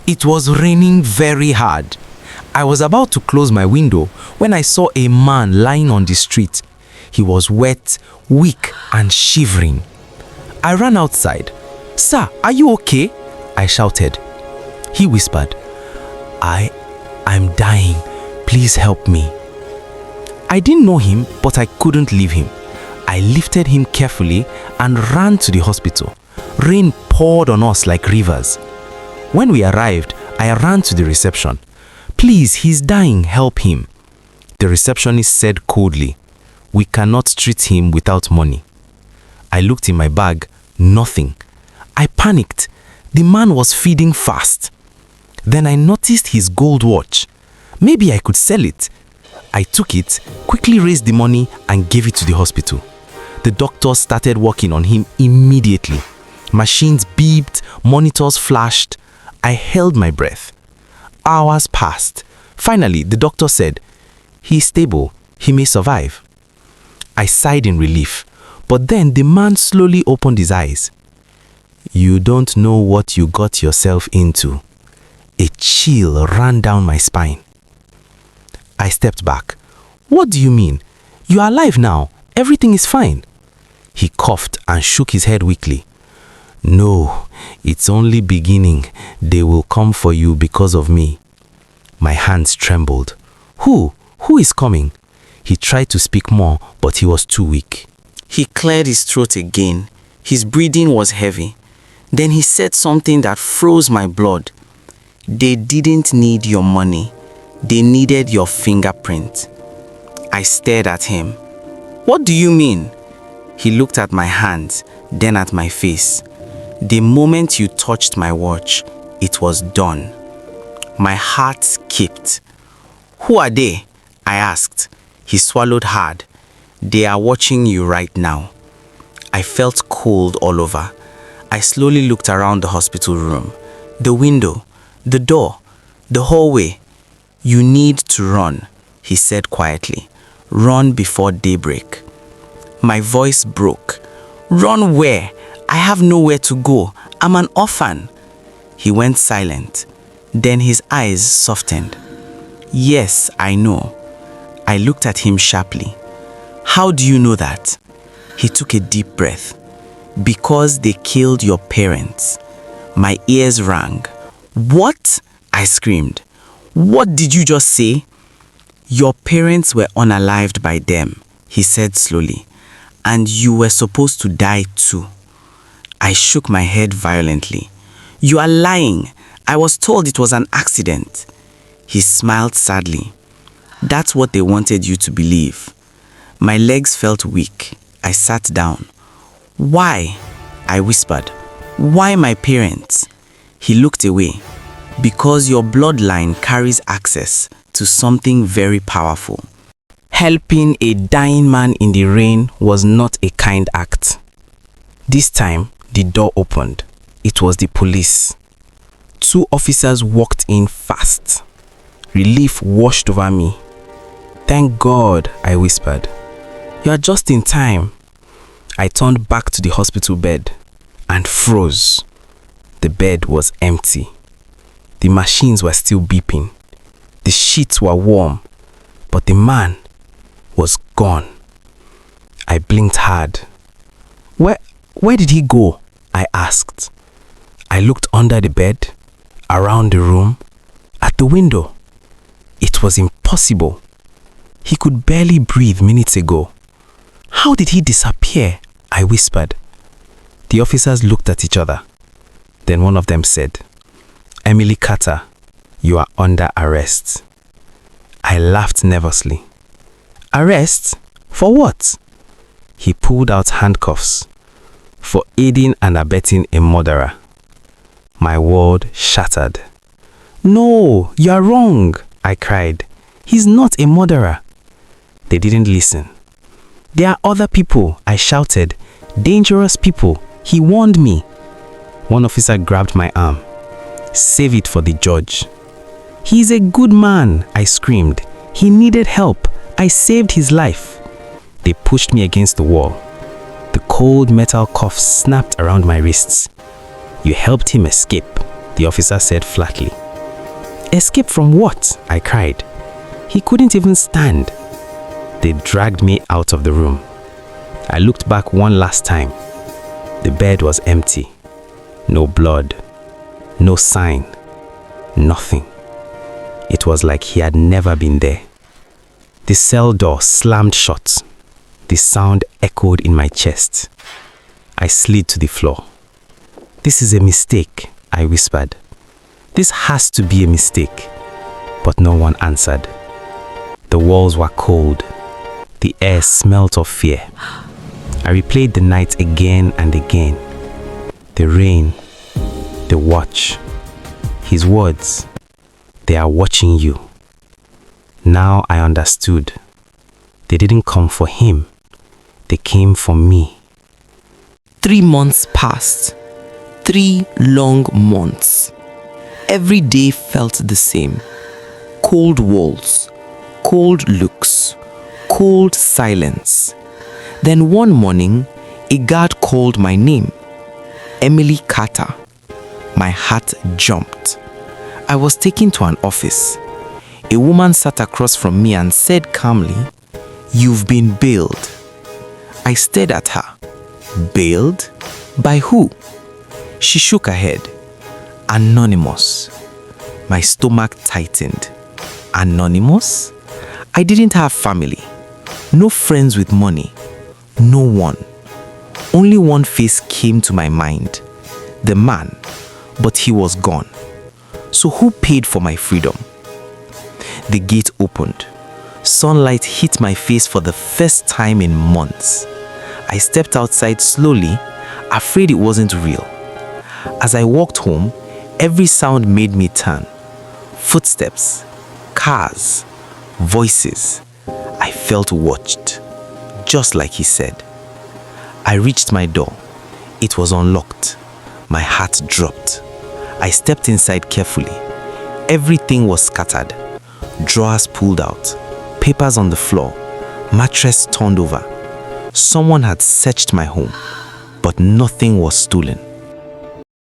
It was raining very hard. I was about to close my window when I saw a man lying on the street. He was wet, weak, and shivering. I ran outside. "Sir, are you okay?" I shouted. He whispered, I'm dying. Please help me." I didn't know him, but I couldn't leave him. I lifted him carefully and ran to the hospital. Rain poured on us like rivers. When we arrived, I ran to the reception. "Please, he's dying, help him." The receptionist said coldly, "We cannot treat him without money." I looked in my bag, nothing. I panicked. The man was feeding fast. Then I noticed his gold watch. Maybe I could sell it. I took it, quickly raised the money, and gave it to the hospital. The doctor started working on him immediately. Machines beeped, monitors flashed. I held my breath. Hours passed. Finally, the doctor said, "He's stable. He may survive." I sighed in relief, but then the man slowly opened his eyes. "You don't know what you got yourself into." A chill ran down my spine. I stepped back. "What do you mean? You are alive now. Everything is fine." He coughed and shook his head weakly. "No, it's only beginning. They will come for you because of me." My hands trembled. Who? Who is coming?" He tried to speak more, but he was too weak. He cleared his throat again. His breathing was heavy. Then he said something that froze my blood. "They didn't need your money. They needed your fingerprint." I stared at him. "What do you mean?" He looked at my hands, then at my face. "The moment you touched my watch, it was done." My heart skipped. "Who are they?" I asked. He swallowed hard. "They are watching you right now." I felt cold all over. I slowly looked around the hospital room, the window, the door, the hallway. "You need to run," he said quietly. "Run before daybreak." My voice broke. "Run where? I have nowhere to go. I'm an orphan." He went silent. Then his eyes softened. "Yes, I know." I looked at him sharply. "How do you know that?" He took a deep breath. "Because they killed your parents." My ears rang. "What?" I screamed. "What did you just say?" "Your parents were unalived by them," he said slowly. "And you were supposed to die too." I shook my head violently. "You are lying. I was told it was an accident." He smiled sadly. "That's what they wanted you to believe." My legs felt weak. I sat down. "Why?" I whispered. "Why my parents?" He looked away. "Because your bloodline carries access to something very powerful." Helping a dying man in the rain was not a kind act. This time, the door opened. It was the police. 2 officers walked in fast. Relief washed over me. "Thank God," I whispered. "You are just in time." I turned back to the hospital bed and froze. The bed was empty. The machines were still beeping. The sheets were warm, but the man was gone. I blinked hard. Where did he go?" I asked. I looked under the bed, around the room, at the window. It was impossible. He could barely breathe minutes ago. "How did he disappear?" I whispered. The officers looked at each other. Then one of them said, "Emily Carter, you are under arrest." I laughed nervously. "Arrest? For what?" He pulled out handcuffs. "For aiding and abetting a murderer." My world shattered. "No, you are wrong," I cried. "He's not a murderer." They didn't listen. "There are other people," I shouted. "Dangerous people. He warned me." One officer grabbed my arm. "Save it for the judge." "He's a good man," I screamed. "He needed help. I saved his life." They pushed me against the wall. The cold metal cuffs snapped around my wrists. "You helped him escape," the officer said flatly. Escape from what? I cried. He couldn't even stand. They dragged me out of the room. I looked back one last time. The bed was empty. No blood. No sign. Nothing. It was like he had never been there. The cell door slammed shut. The sound echoed in my chest. I slid to the floor. This is a mistake, I whispered. This has to be a mistake. But no one answered. The walls were cold. The air smelt of fear. I replayed the night again and again. The rain, the watch, his words. They are watching you. Now I understood. They didn't come for him. They came for me. 3 months passed. 3 long months. Every day felt the same. Cold walls, cold looks, cold silence. Then one morning, a guard called my name. Emily Carter. My heart jumped. I was taken to an office. A woman sat across from me and said calmly, "You've been bailed." I stared at her. Bailed? By who? She shook her head. Anonymous. My stomach tightened. Anonymous? I didn't have family. No friends with money. No one. Only one face came to my mind. The man. But he was gone. So who paid for my freedom? The gate opened. Sunlight hit my face for the first time in months. I stepped outside slowly, afraid it wasn't real. As I walked home, every sound made me turn. Footsteps, cars, voices. I felt watched, just like he said. I reached my door. It was unlocked. My heart dropped. I stepped inside carefully. Everything was scattered. Drawers pulled out, papers on the floor, mattress turned over. Someone had searched my home, but nothing was stolen.